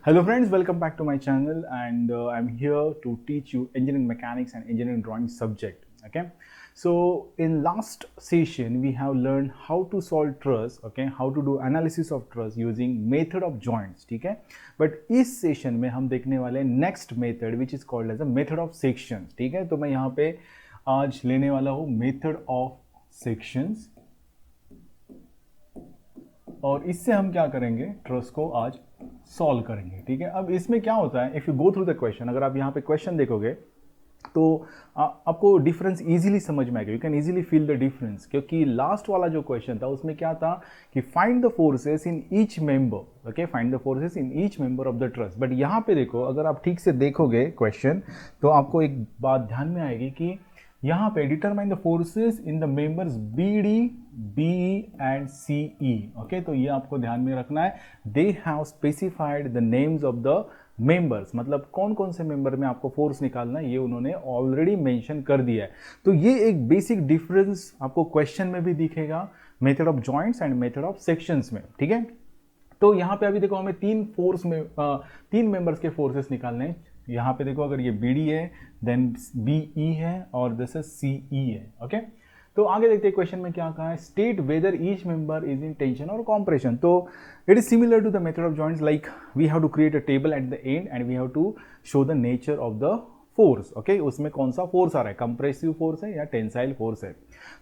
Hello friends, welcome back to my channel and I'm here to teach you engineering mechanics and engineering drawing subject. Okay, so in last session we have learned how to solve truss, okay, how to do analysis of truss using method of joints, ठीक है. But इस session में हम देखने वाले हैं next method which is called as a method of sections. ठीक है, तो मैं यहाँ पे आज लेने वाला हूँ मेथड ऑफ सेक्शंस और इससे हम क्या करेंगे, ट्रस को आज सॉल्व करेंगे. ठीक है, अब इसमें क्या होता है, if you go through the question, अगर आप यहाँ पे क्वेश्चन देखोगे तो आपको डिफरेंस इजीली समझ में आएगा. You can easily feel the difference, क्योंकि लास्ट वाला जो क्वेश्चन था उसमें क्या था कि find the forces in each member. Okay, find the forces in each member of the truss. But यहाँ पे देखो, अगर आप ठीक से देखोगे क्वेश्चन तो आपको एक बात ध्यान में आएगी कि यहाँ पे determine the forces in the members B D B and C E. Okay, तो ये आपको ध्यान में रखना है. They have specified the names of the members, मतलब कौन कौन से मेंबर में आपको फोर्स निकालना है ये उन्होंने ऑलरेडी मेंशन कर दिया है. तो ये एक बेसिक डिफरेंस आपको क्वेश्चन में भी दिखेगा method of joints and method of sections में. ठीक है, तो यहाँ पे अभी देखो हमें तीन मेंबर्स के फोर्सेस निकालने हैं. यहाँ पे देखो, अगर ये बी डी है, देन बी ई है और दिस इज सी ई है. ओके, तो आगे देखते हैं क्वेश्चन में क्या कहा है. State whether each member is in tension और कॉम्प्रेशन. तो it is similar to the method of joints, like we have to create a table at the end and we have to show the nature of the force. Okay, उसमें कौन सा force आ रहा है, compressive force है या tensile force है.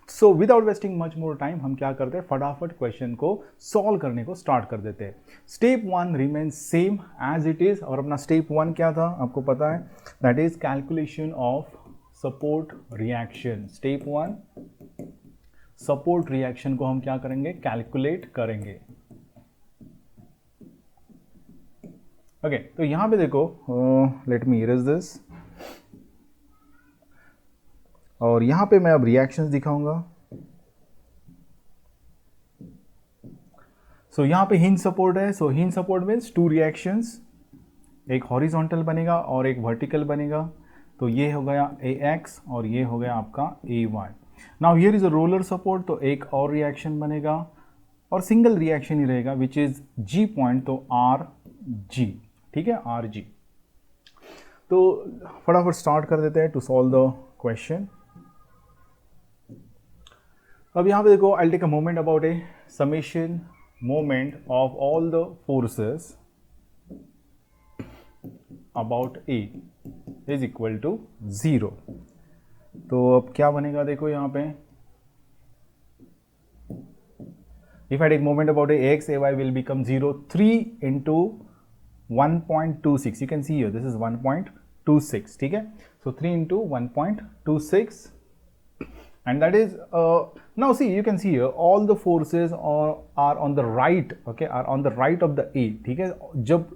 सो without wasting much more time हम क्या करते हैं, फटाफट क्वेश्चन को सॉल्व करने को स्टार्ट कर देते हैं. Step 1 remain same as it is, और अपना स्टेप 1 क्या था आपको पता है, that is calculation of support reaction. Step 1 support reaction को हम क्या करेंगे, कैलकुलेट करेंगे. ओके, तो यहां पे देखो, लेट मी इरेज दिस, और यहां पे मैं अब रिएक्शंस दिखाऊंगा. सो यहां पे हिंज सपोर्ट है. So hinge support means two reactions, एक हॉरिजॉन्टल बनेगा और एक वर्टिकल बनेगा. तो ये हो गया ए एक्स और ये हो गया आपका A Y. Now here is a roller support, तो एक और रिएक्शन बनेगा और सिंगल रिएक्शन ही रहेगा विच इज जी पॉइंट, तो आर जी. ठीक है, आर जी. तो फटाफट स्टार्ट कर देते हैं टू सॉल्व द क्वेश्चन. अब यहाँ पे देखो, I take a moment about A summation moment of all the forces about A is equal to 0. तो अब क्या बनेगा, देखो यहाँ पे, if I take moment about A X A Y will become 0. 3 into 1.26, you can see here this is 1.26. ठीक है, so 3 into 1.26 and that is now see, you can see here all the forces are on the right. Okay, are on the right of the A. ठीक है, जब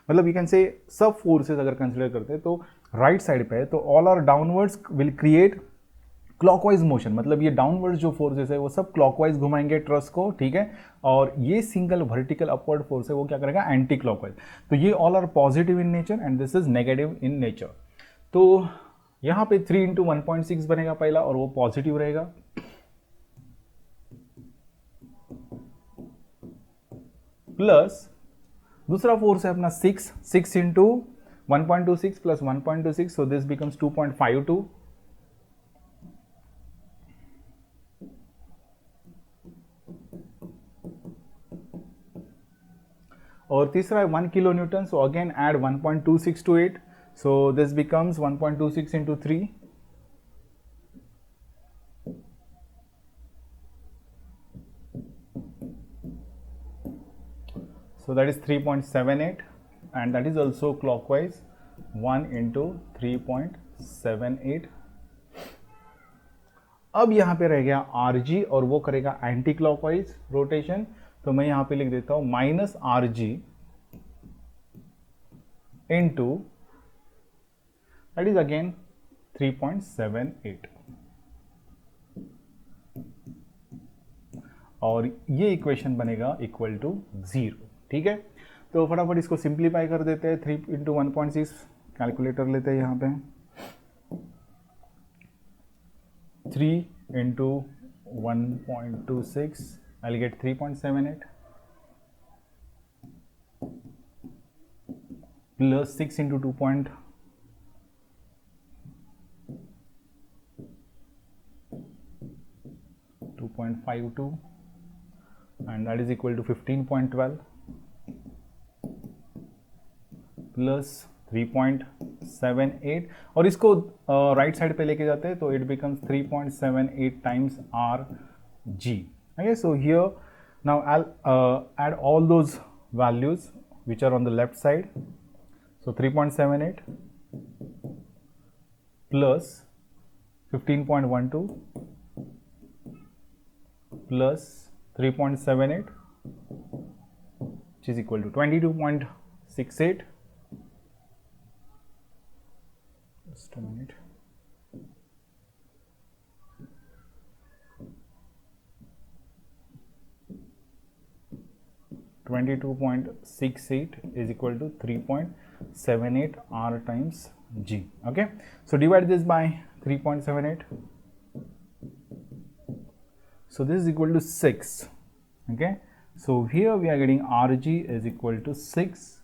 मतलब you can say सब forces अगर consider करते हैं तो right side पे है, तो all are downwards will create clockwise motion, मतलब ये डाउनवर्ड जो फोर्सेस है वो सब क्लॉकवाइज घुमाएंगे ट्रस को. ठीक है, और ये सिंगल वर्टिकल अपवर्ड फोर्स है वो क्या करेगा, एंटी क्लॉकवाइज. तो ये all are positive in nature and this is negative in nature. तो यहाँ पे 3 इंटू 1.6 बनेगा पहला और वो पॉजिटिव रहेगा. प्लस दूसरा फोर्स है अपना 6 into 1.26 plus 1.26, so this becomes 2.52. और तीसरा है 1 kilo newton, so again add 1.26 to it, so this becomes 1.26 into 3. so that is 3.78 and that is also clockwise. 1 into 3.78. अब यहाँ पे रह गया आर जी और वो करेगा एंटी क्लॉकवाइज रोटेशन. तो मैं यहाँ पे लिख देता हूं minus R G into that is again 3.78 और ये इक्वेशन बनेगा इक्वल टू 0. ठीक है, तो फटाफट इसको सिंप्लीफाई कर देते हैं. 3 इंटू 1.6 कैलकुलेटर लेते हैं यहाँ पे. 3 into 1.26 I'll get 3.78. plus 6 into 2.52 and that is equal to 15.12 plus 3.78 और इसको राइट साइड पे लेके जाते हैं तो it becomes 3.78 times R G. Okay, so here now I'll add all those values which are on the left side. So 3.78 plus 15.12 plus 3.78 which is equal to 22.68. Just a minute. .68 is equal to 3.78 R times G. Okay, so divide this by 3.78. So this is equal to 6. Okay, so here we are getting Rg is equal to 6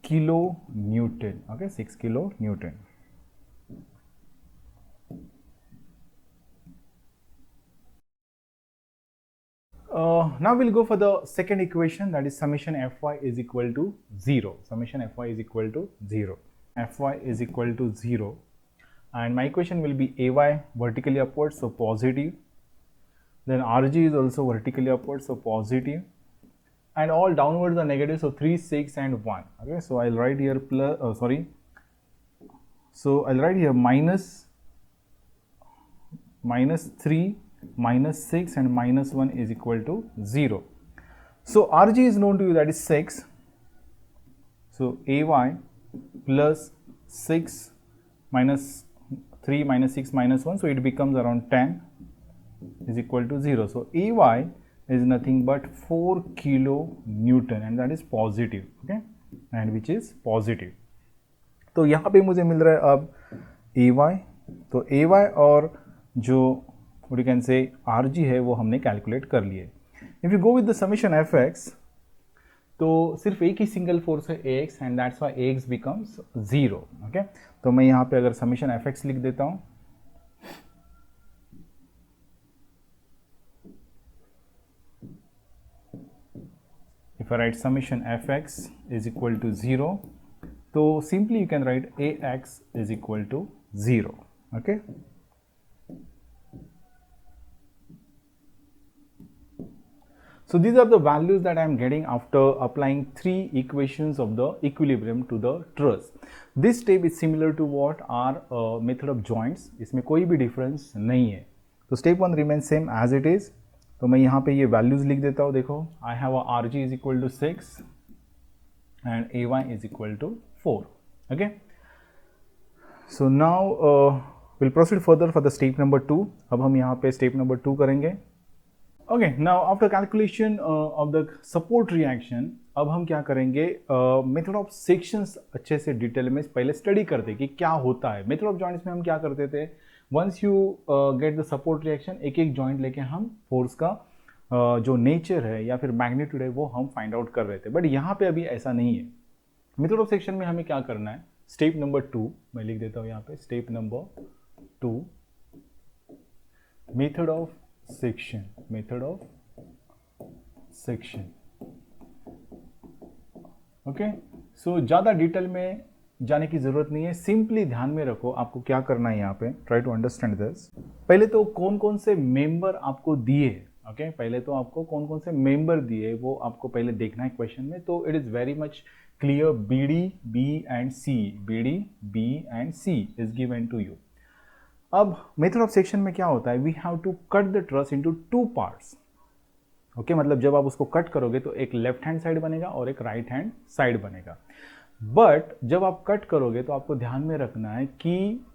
kilonewton. Okay, 6 kilonewton. Now we'll go for the second equation, that is summation Fy is equal to 0. Summation Fy is equal to 0. Fy is equal to 0 and my equation will be Ay vertically upwards, so positive. Then Rg is also vertically upwards, so positive. And all downwards are negative, so 3, 6 and 1. Okay, so I'll write here so I'll write here minus 3, minus 6 and minus 1 is equal to 0. So Rg is known to you, that is 6. So Ay plus 6 minus 3 minus 6 minus 1, so it becomes around 10 is equal to 0. So Ay is nothing but 4 kilonewton and that is positive. Okay, and which is positive. तो यहाँ पे मुझे मिल रहा है अब Ay, तो Ay और जो what you can say Rg है वो हमने कैलकुलेट कर लिए. If you go with the summation Fx, तो सिर्फ एक ही सिंगल फोर्स है Ax and that's why Ax becomes 0. Okay, तो मैं यहाँ पे अगर summation Fx लिख देता हूँ, if I write summation Fx is equal to 0, तो simply you can write Ax is equal to 0. Okay. So these are the values that I am getting after applying 3 equations of the equilibrium to the truss. This step is similar to what our method of joints. इसमें कोई भी difference नहीं है. तो step 1 remains same as it is. तो मैं यहाँ पे ये values लिख देता हूँ. देखो, I have a Rg is equal to 6 and Ay is equal to 4. Okay. So now we'll proceed further for the step number 2. अब हम यहाँ पे step number 2 करेंगे. Okay, now after calculation of the support reaction, अब हम क्या करेंगे, method of sections अच्छे से डिटेल में पहले स्टडी करते कि क्या होता है. मेथड ऑफ जॉइंट्स में हम क्या करते थे, once you get the support reaction, एक एक जॉइंट लेके हम फोर्स का जो नेचर है या फिर मैग्नीट्यूड है वो हम फाइंड आउट कर रहे थे. बट यहाँ पे अभी ऐसा नहीं है. मेथड ऑफ सेक्शन में हमें क्या करना है, स्टेप नंबर 2 मैं लिख देता हूँ यहाँ पे, step number 2 method of section, method of section. Okay, so ज़्यादा डिटेल में जाने की ज़रूरत नहीं है. सिंपली ध्यान में रखो आपको क्या करना है यहाँ पे. Try to understand this. पहले तो कौन कौन से मेंबर आपको दिए. ओके, पहले तो आपको कौन कौन से मेंबर दिए वो आपको पहले देखना है क्वेश्चन में. तो it is very much clear. B D, B and C, B D, B and C is given to you. अब मेथड ऑफ सेक्शन में क्या होता है, we have to cut the truss into 2 parts. Okay, मतलब जब आप उसको cut करोगे तो एक लेफ्ट हैंड साइड बनेगा और एक राइट हैंड साइड बनेगा. बट जब आप कट करोगे तो आपको ध्यान में रखना है कि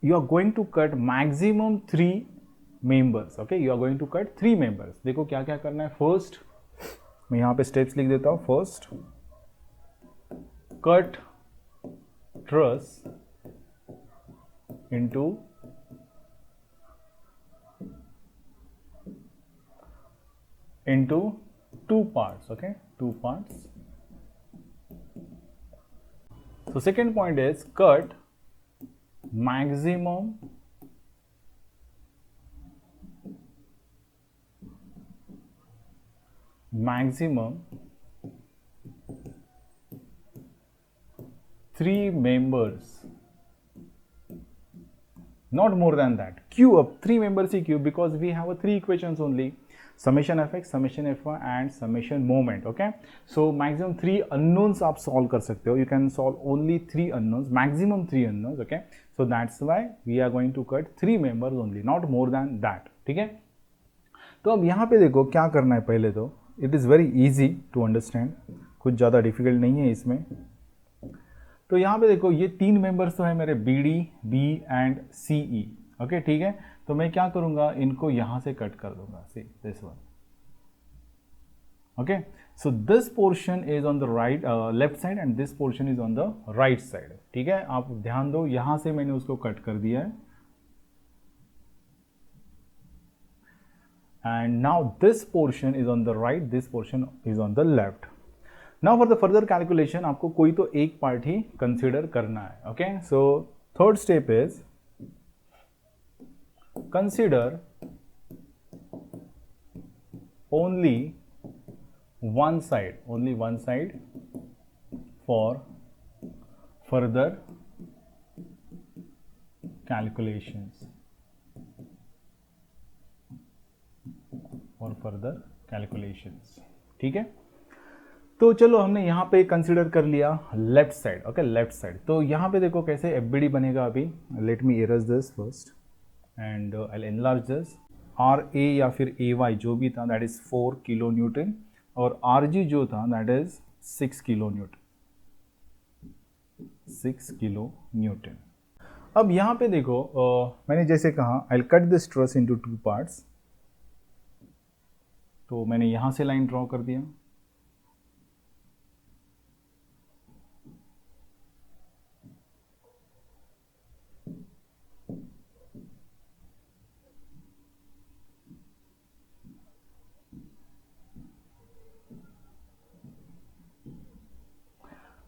you are going to cut maximum 3 members. Okay, you are going to cut 3 members. देखो क्या क्या करना है. फर्स्ट मैं यहां पे स्टेप्स लिख देता हूं. First, cut truss into 2 parts. Okay, 2 parts. So second point is cut maximum three members, not more than that. Q up 3 members he Q, because we have a 3 equations only, summation fx, summation fy and summation moment. Okay, so maximum 3 unknowns आप solve कर सकते हो. You can solve only 3 unknowns, maximum 3 unknowns. Okay, so that's why we are going to cut 3 members only, not more than that. ठीक है, तो अब यहाँ पे देखो क्या करना है. पहले तो it is very easy to understand, कुछ ज़्यादा डिफिकल्ट नहीं है इसमें. तो यहाँ पे देखो ये 3 मेंबर्स तो है मेरे B D, B and C E. Okay, ठीक है, तो मैं क्या करूँगा, इनको यहाँ से कट कर दूंगा. See this one. Okay, so this portion is on the right left side and this portion is on the right side. ठीक है, आप ध्यान दो, यहाँ से मैंने उसको कट कर दिया है. And now this portion is on the right, this portion is on the left. Now for the further calculation आपको कोई तो एक पार्ट ही कंसिडर करना है. Okay, so third step is consider only one side for further calculations. ठीक है, तो चलो हमने यहाँ पे कंसिडर कर लिया left side. Okay, left side. तो यहाँ पे देखो कैसे एफबीडी बनेगा. अभी let me erase this first and I enlarge this. R A या फिर ए वाई जो भी था दैट इज 4 किलो न्यूटन और आर जी जो था that is 6 kilo newton. 6 kilo newton. अब यहाँ पे देखो मैंने जैसे कहा I cut this truss into 2 parts. तो मैंने यहाँ से लाइन ड्रॉ कर दिया.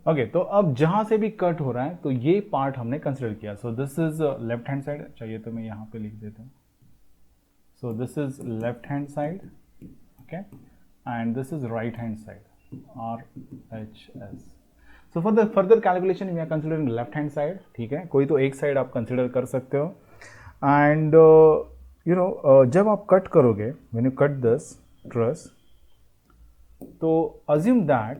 ओके, तो अब जहां से भी कट हो रहा है तो ये पार्ट हमने कंसिडर किया. So this is left hand side. चाहिए तो मैं यहाँ पे लिख देता हूँ. So this is left hand side. Okay, and this is right hand side, RHS. So for the further calculation we are considering left hand side. ठीक है, कोई तो एक साइड आप कंसिडर कर सकते हो. एंड यू नो जब आप कट करोगे, when you cut this truss, तो assume that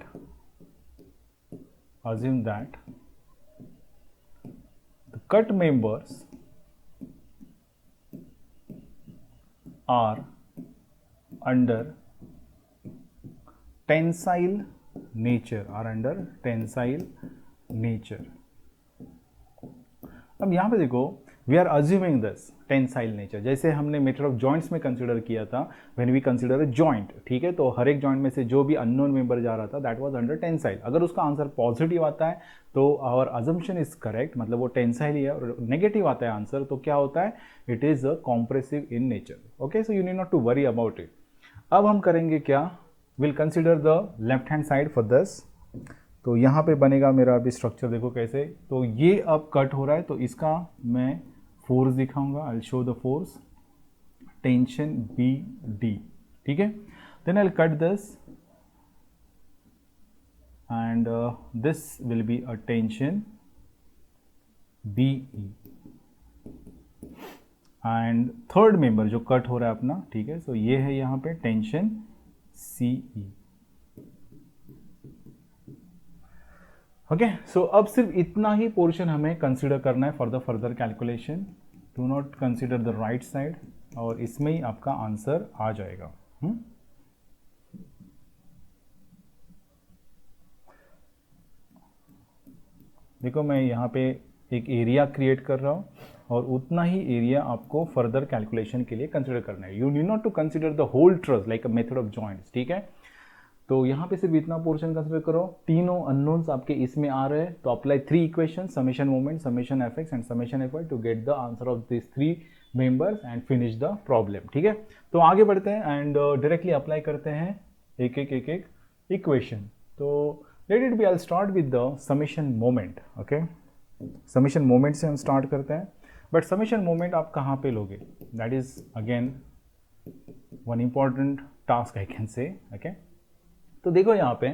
the cut members are under tensile nature. अब यहाँ पे देखो we are assuming this tensile nature, जैसे हमने मेथड ऑफ जॉइंट्स में कंसिडर किया था when we consider a joint. ठीक है, तो हर एक जॉइंट में से जो भी अननोन मेंबर जा रहा था दैट वाज अंडर टेंसाइल. अगर उसका आंसर पॉजिटिव आता है तो आवर अजम्पशन इज करेक्ट, मतलब वो टेंसाइल ही है. और नेगेटिव आता है आंसर तो क्या होता है, it is a compressive in nature. Okay, so you need not to worry about it. अब हम करेंगे क्या, will consider the left hand side for this. तो यहाँ पे बनेगा मेरा अभी स्ट्रक्चर. देखो कैसे, तो ये अब कट हो रहा है तो इसका मैं फोर्स दिखाऊंगा. I will show the force, tension B D. ठीक है, then I will cut this and this will be a tension B E. And third member जो कट हो रहा है अपना, ठीक है, सो ये है यहाँ पे टेंशन सी ई. ओके, सो अब सिर्फ इतना ही पोर्शन हमें कंसिडर करना है for the further calculation. Do not consider the right side, और इसमें ही आपका आंसर आ जाएगा. देखो मैं यहाँ पे एक एरिया क्रिएट कर रहा हूँ और उतना ही एरिया आपको फर्दर कैलकुलेशन के लिए कंसिडर करना है. You need not to consider the whole truss like a method of joints. ठीक है, तो यहाँ पे सिर्फ इतना पोर्शन कंसिडर करो. तीनों अननोन्स आपके इसमें आ रहे हैं तो apply 3 equation, summation moment, summation FX and summation FY to get the answer of this 3 members and finish the problem. ठीक है, तो आगे बढ़ते हैं एंड डायरेक्टली अप्लाई करते हैं एक एक इक्वेशन. तो let it be, I start with the summation moment. Okay, summation moment से हम स्टार्ट करते हैं. बट समेशन मोमेंट आप कहाँ पे लोगे, that is again one important task I can say. Okay, तो देखो यहाँ पे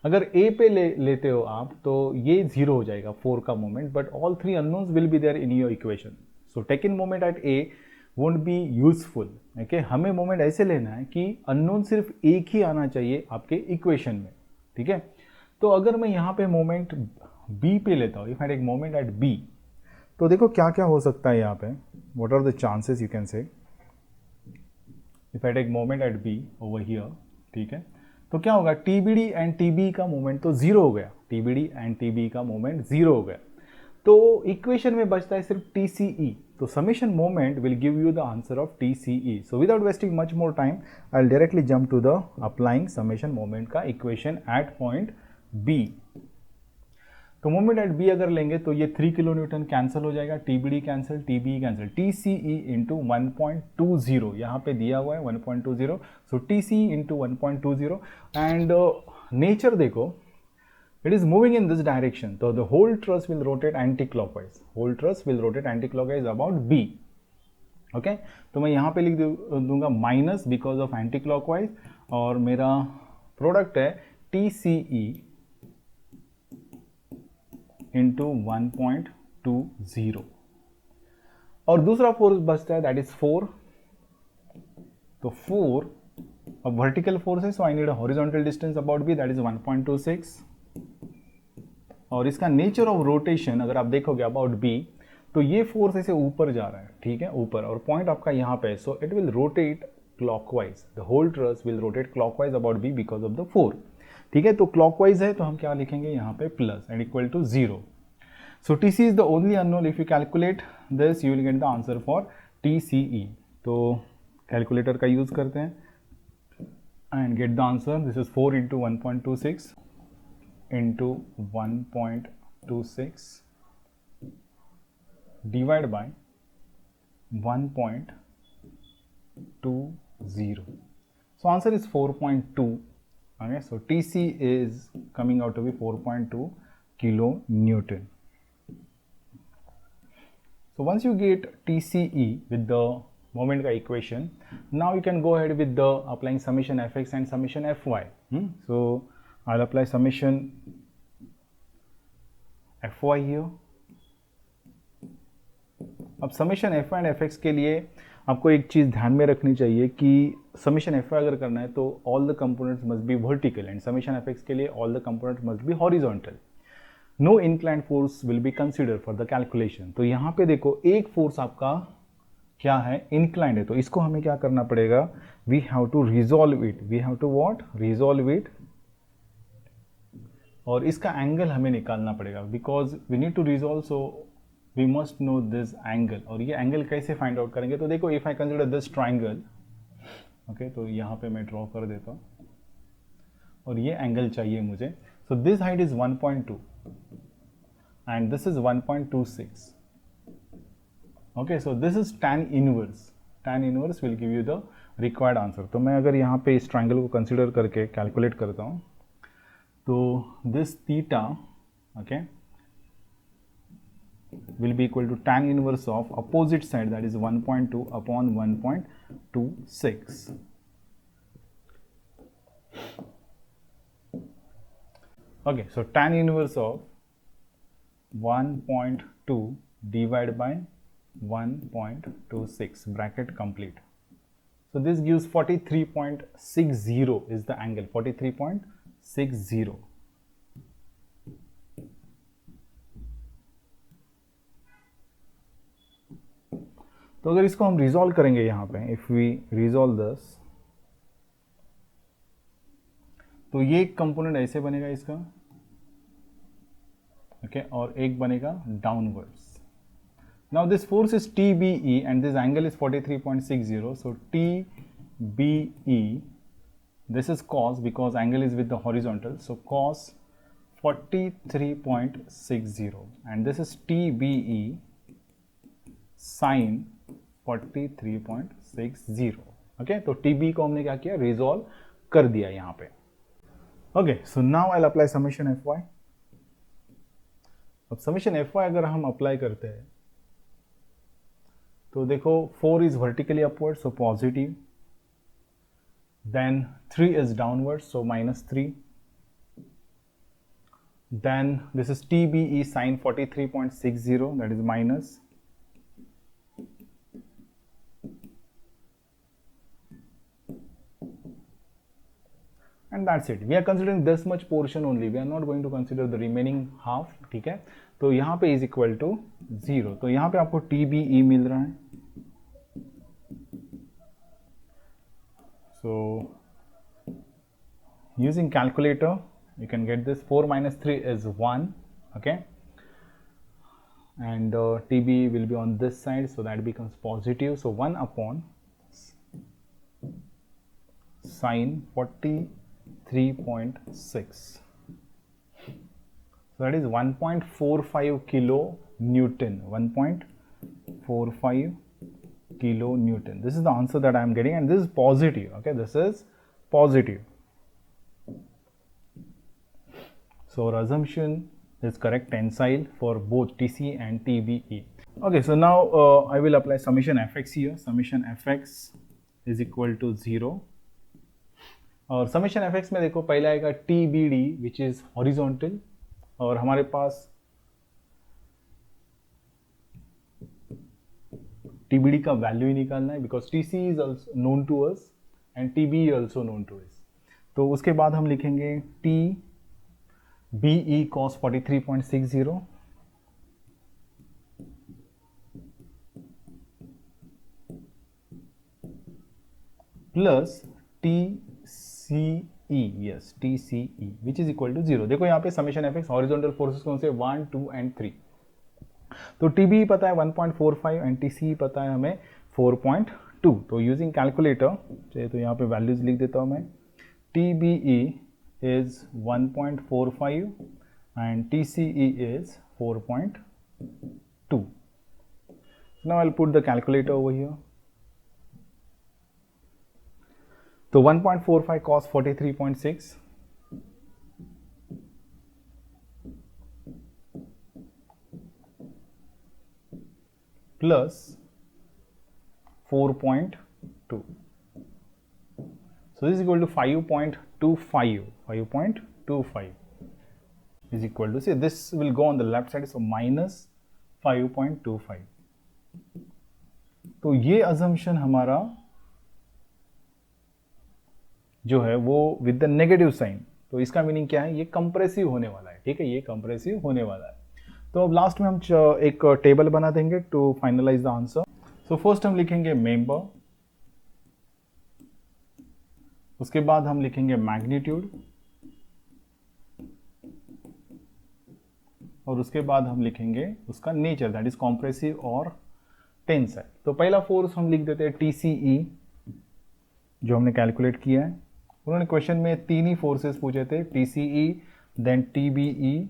अगर ए पे लेते हो आप तो ये 0 हो जाएगा 4 का moment, but all 3 unknowns will be there in your equation. So taken moment at A won't be useful. Okay, हमें मोमेंट ऐसे लेना है कि अननोन सिर्फ एक ही आना चाहिए आपके इक्वेशन में. ठीक है, तो अगर मैं यहाँ पे मोमेंट बी पे लेता हूँ, if I take moment at B, तो देखो क्या क्या हो सकता है यहाँ पे. What are the chances you can say. If I take moment at B over here, ठीक है, तो क्या होगा, टीबीडी एंड टीबी का मोमेंट तो 0 हो गया. टीबीडी एंड टीबी का मोमेंट 0 हो गया, तो इक्वेशन में बचता है सिर्फ टीसीई. तो summation moment will give you the answer of TCE. So without wasting much more time I will directly jump to the applying summation moment का इक्वेशन एट पॉइंट बी. तो मोमेंट एट बी अगर लेंगे तो ये 3 kilo Newton cancel हो जाएगा, TBD cancel, TB cancel, TCE into 1.20 यहाँ पे दिया हुआ है 1.20. सो टीसीई इंटू 1.20 एंड नेचर देखो, it is moving in this direction, so the whole truss will rotate anti-clockwise. Whole truss will rotate anti-clockwise about B. Okay, तो मैं यहाँ पे लिख दूंगा minus because of anti clockwise, और मेरा प्रोडक्ट है TCE इंटू 1.20, और दूसरा फोर्स बचता है दैट इज 4. तो 4 अब वर्टिकल फोर्स है, so I need a horizontal distance about B that is 1.26, और इसका नेचर ऑफ रोटेशन अगर आप देखोगे अबाउट बी तो ये फोर्स ऐसे ऊपर जा रहा है. ठीक है, ऊपर, और पॉइंट आपका यहाँ पे, so it will rotate clockwise. The whole truss will rotate clockwise about B because of the 4. ठीक है, तो क्लॉकवाइज है तो हम क्या लिखेंगे यहाँ पे plus and equal to 0. So T C is the only unknown. If you calculate this you will get the answer for TCE. तो कैलकुलेटर का यूज करते हैं and get the answer. This is 4 into 1.26 into 1.26 divided by 1.20. So answer is 4.2. Okay, so TC is coming out to be 4.2 kilo Newton. So once you get TCE with the moment ka equation, now you can go ahead with the applying summation fx and summation fy. So I'll apply summation fy here. अब summation fy and fx के लिए आपको एक चीज़ ध्यान में रखनी चाहिए कि समेशन fy अगर करना है तो all the components must be vertical and summation fx के लिए all the components must be horizontal. No inclined force will be consider for the calculation. तो यहाँ पे देखो एक फोर्स आपका क्या है, इंक्लाइंड है, तो इसको हमें क्या करना पड़ेगा, we have to resolve it. We have to what, resolve it, और इसका एंगल हमें निकालना पड़ेगा because we need to resolve. So we must know this angle. और ये एंगल कैसे फाइंड आउट करेंगे, तो देखो if I consider this triangle, okay, तो यहाँ पे मैं ड्रॉ कर देता हूँ और ये एंगल चाहिए मुझे. So this height is 1.2 and this is 1.26. Okay, so this is tan inverse. tan inverse will give you the required answer. तो मैं अगर यहाँ पे इस ट्राइंगल को कंसिडर करके कैलकुलेट करता हूँ तो this theta, okay, will be equal to tan inverse of opposite side that is 1.2 upon 1.26. Okay, so tan inverse of 1.2 divided by 1.26 bracket complete. So this gives 43.60 is the angle, 43.60. तो अगर इसको हम resolve करेंगे यहाँ पे, if we resolve this, तो ये एक कंपोनेंट ऐसे बनेगा इसका, ओके, और एक बनेगा downwards. Now this force is TBE and this angle is 43.60. So TBE, this is cos because angle is with the horizontal, so cos 43.60 and this is TBE sin 43.60. Okay, तो TB को हमने क्या किया, resolve कर दिया यहाँ पे. Okay, so now I apply summation F Y. अब समेशन एफ वाई अगर हम अप्लाई करते हैं तो देखो 4 is vertically upward so positive, then 3 is downward so -3, then this is TBE sin 43.60, that is minus, and that's it. We are considering this much portion only, we are not going to consider the remaining half. ठीक है, तो यहाँ पे is equal to 0, तो यहाँ पे आपको TBE मिल रहा है. So using calculator you can get this. 4 minus 3 is 1, okay, and TB will be on this side, so that becomes positive. So 1 upon sin 43.6, so that is 1.45 kilo Newton. 1.45 kilo Newton. This is the answer that I am getting, and this is positive. Okay, this is positive. So our assumption is correct, tensile for both TC and TBE. Okay, so now I will apply summation fx here. Summation fx is equal to 0. और summation fx में देखो पहले आएगा TBD which is horizontal, और हमारे पास TBD का value ही निकालना है because TC is also known to us and TBE also known to us. तो उसके बाद हम लिखेंगे BE cos 43.60 plus TCE, yes TCE, which is equal to 0. देखो यहाँ पे summation F x horizontal forces कौन से 1, 2 and 3. तो TBE पता है 1.45 एंड TCE पता है हमें 4.2. तो यूजिंग कैलकुलेटर तो यहाँ पे वैल्यूज लिख देता हूँ मैं. TBE is 1.45 and TCE is 4.2. So now I'll put the calculator over here. So 1.45 cos 43.6 plus 4.2. So this is equal to 5.25. 5.25 is equal to, see this will go on the left side, so minus 5.25. तो ये assumption हमारा जो है वो with the negative sign, तो इसका meaning क्या है, ये कंप्रेसिव होने वाला है. ठीक है, ये कंप्रेसिव होने वाला है. तो अब लास्ट में हम एक टेबल बना देंगे to finalize the answer. So first हम लिखेंगे मेंबर, उसके बाद हम लिखेंगे मैग्नीट्यूड, और उसके बाद हम लिखेंगे उसका नेचर, दैट इज कॉम्प्रेसिव और टेंसाइल. तो पहला फोर्स हम लिख देते हैं TCE जो हमने कैलकुलेट किया है. उन्होंने क्वेश्चन में 3 ही फोर्सेस पूछे थे, TCE, then TBE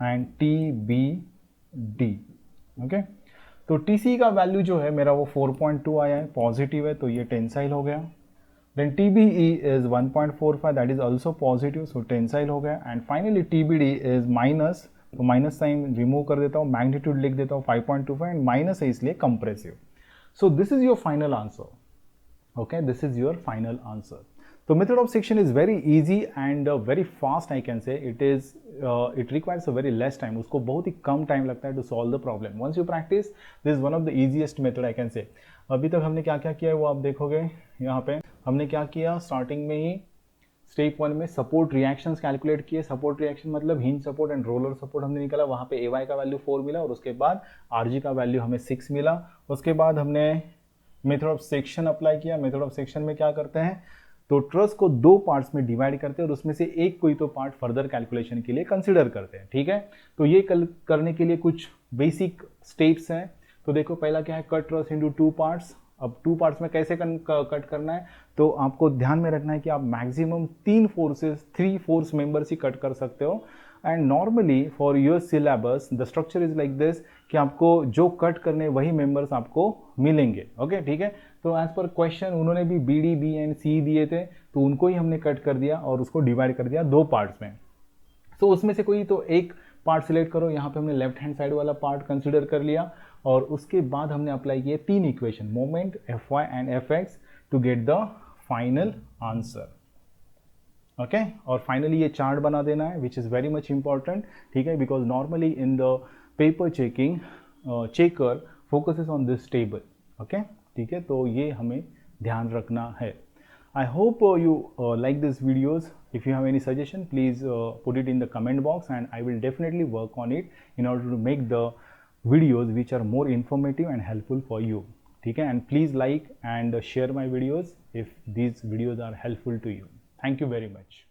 and TBD. Okay, तो TCE का वैल्यू जो है मेरा वो 4.2 आया है, पॉजिटिव है, तो ये टेंसाइल हो गया. Then TBE is 1.45, that is also positive, so tensile हो गया. And finally TBD is minus, तो माइनस साइन रिमूव कर देता हूँ, मैग्नीट्यूड लिख देता हूँ 5.25 एंड माइनस है इसलिए compressive. So this is your final answer. Okay, this is your final answer. So method of section is very easy and very fast, I can say. It requires a very less time. उसको बहुत ही कम time लगता है to solve the problem. Once you practice, this is one of the easiest method, I can say. अभी तक हमने क्या क्या किया है वो आप देखोगे यहाँ पे. हमने क्या किया, स्टार्टिंग में ही स्टेप 1 में सपोर्ट रिएक्शंस कैलकुलेट किए. सपोर्ट रिएक्शन मतलब hinge support and roller support हमने निकाला, वहाँ पे AY का वैल्यू 4 मिला और उसके बाद RG का वैल्यू हमें 6 मिला. उसके बाद हमने मेथड ऑफ सेक्शन अप्लाई किया. मेथड ऑफ सेक्शन में क्या करते हैं, तो ट्रस को 2 पार्ट्स में डिवाइड करते हैं और उसमें से एक कोई तो पार्ट फर्दर कैलकुलेशन के लिए कंसिडर करते हैं. ठीक है, तो ये करने के लिए कुछ बेसिक स्टेप्स हैं. तो देखो पहला क्या है, कट ट्रस इनटू 2 पार्ट्स. अब 2 पार्ट्स में कैसे कट करना है, तो आपको ध्यान में रखना है कि आप मैक्सिमम 3 फोर्स मेंबर्स ही कट कर सकते हो. And normally for your syllabus the structure is like this कि आपको जो कट करने वही मेंबर्स आपको मिलेंगे. ओके, ठीक है. तो एज पर क्वेश्चन उन्होंने भी BD, B एंड C दिए थे, तो उनको ही हमने कट कर दिया और उसको डिवाइड कर दिया 2 पार्ट्स में। सो उसमें से कोई तो एक पार्ट सिलेक्ट करो, यहाँ पे हमने लेफ्ट हैंड साइड वाला पार्ट कंसिडर कर लिया और उसके बाद हमने अप्लाई किए 3 equation, moment, Fy and Fx to get the final answer. Okay, और फाइनली ये चार्ट बना देना है which is very much important, ठीक है, because normally in the paper checking checker focuses on this table. Okay, ठीक है, तो ये हमें ध्यान रखना है। I hope you like these videos. If you have any suggestion, please put it in the comment box and I will definitely work on it in order to make the videos which are more informative and helpful for you. ठीक है, and please like and share my videos if these videos are helpful to you. Thank you very much.